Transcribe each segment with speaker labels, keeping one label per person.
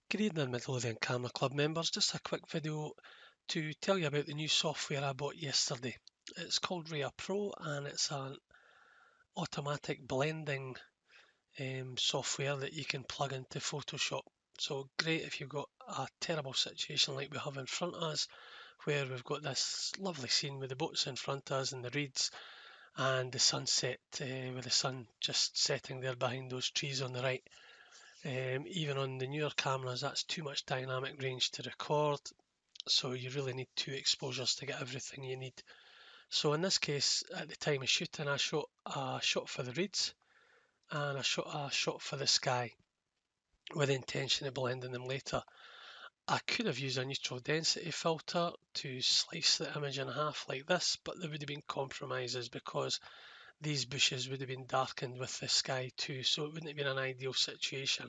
Speaker 1: Good evening, Midlothian Camera Club members. Just a quick video to tell you about the new software I bought yesterday. It's called Raya Pro and it's an automatic blending software that you can plug into Photoshop. So great if you've got a terrible situation like we have in front of us, where we've got this lovely scene with the boats in front of us and the reeds and the sunset with the sun just setting there behind those trees on the right. Even on the newer cameras, that's too much dynamic range to record, so you really need two exposures to get everything you need. So in this case, at the time of shooting, I shot a shot for the reeds and I shot a shot for the sky with the intention of blending them later. I could have used a neutral density filter to slice the image in half like this, but there would have been compromises because these bushes would have been darkened with the sky too, so it wouldn't have been an ideal situation.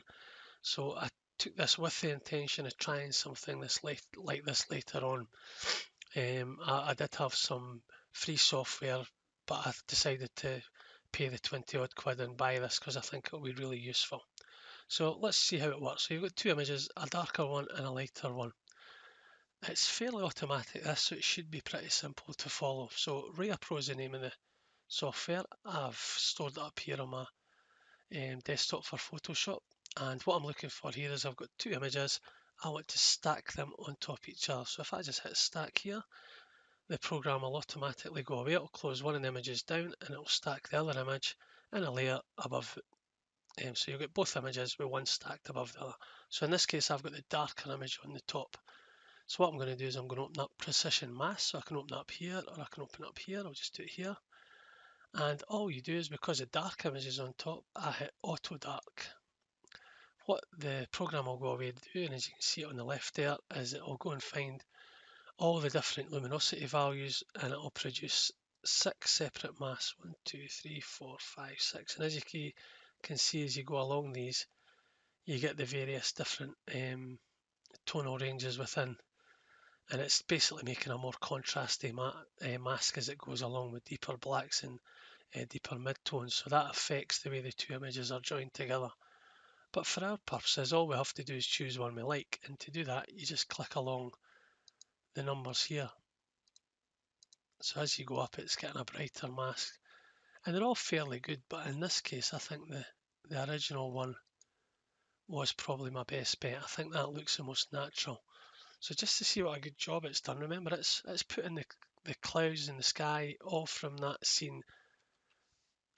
Speaker 1: So I took this with the intention of trying something like this later on. I did have some free software, but I decided to pay the 20 odd quid and buy this because I think it'll be really useful. So let's see how it works. So you've got two images, a darker one and a lighter one. It's fairly automatic this, so it should be pretty simple to follow. So Raya Pro is the name of the software. I've stored it up here on my desktop for Photoshop. And what I'm looking for here is I've got two images. I want to stack them on top of each other. So if I just hit stack here, the program will automatically go away. It'll close one of the images down and it'll stack the other image in a layer above it. So you'll get both images with one stacked above the other. So in this case, I've got the darker image on the top. So what I'm going to do is I'm going to open up precision mask. So I can open up here or I can open up here. I'll just do it here. And all you do is, because the dark image is on top, I hit auto dark. What the program will go away and do, and as you can see on the left there, is it will go and find all the different luminosity values and it will produce 6 separate masks. 1, 2, 3, 4, 5, 6. And as you can see as you go along these, you get the various different tonal ranges within. And it's basically making a more contrasty mask as it goes along with deeper blacks and deeper midtones. So that affects the way the two images are joined together. But for our purposes, all we have to do is choose one we like. And to do that, you just click along the numbers here. So as you go up, it's getting a brighter mask. And they're all fairly good, but in this case, I think the original one was probably my best bet. I think that looks the most natural. So just to see what a good job it's done, remember it's putting the clouds in the sky all from that scene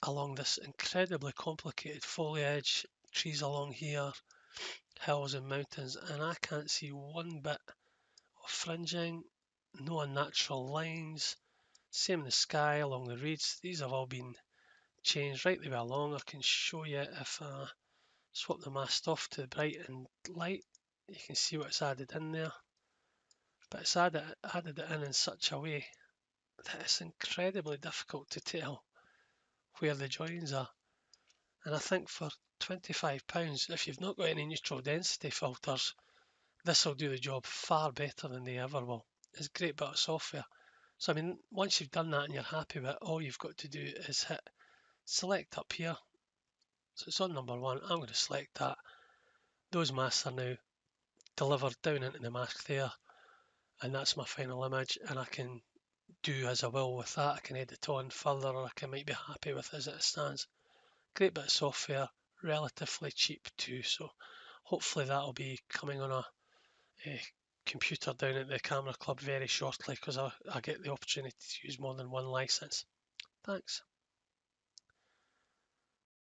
Speaker 1: along this incredibly complicated foliage, trees along here, hills and mountains, and I can't see one bit of fringing, no unnatural lines. Same in the sky along the reeds. These have all been changed right the way along. I can show you if I swap the mask off to bright and light. You can see what's added in there. But it's added it in such a way that it's incredibly difficult to tell where the joins are. And I think for £25, if you've not got any neutral density filters, this will do the job far better than they ever will. It's a great bit of software. So I mean, once you've done that and you're happy with it, all you've got to do is hit select up here. So it's on number one. I'm going to select that. Those masks are now delivered down into the mask there, and that's my final image, and I can do as I will with that. I can edit on further, or I might be happy with as it stands. Great bit of software, relatively cheap too, so hopefully that'll be coming on a computer down at the camera club very shortly, because I get the opportunity to use more than one license. Thanks.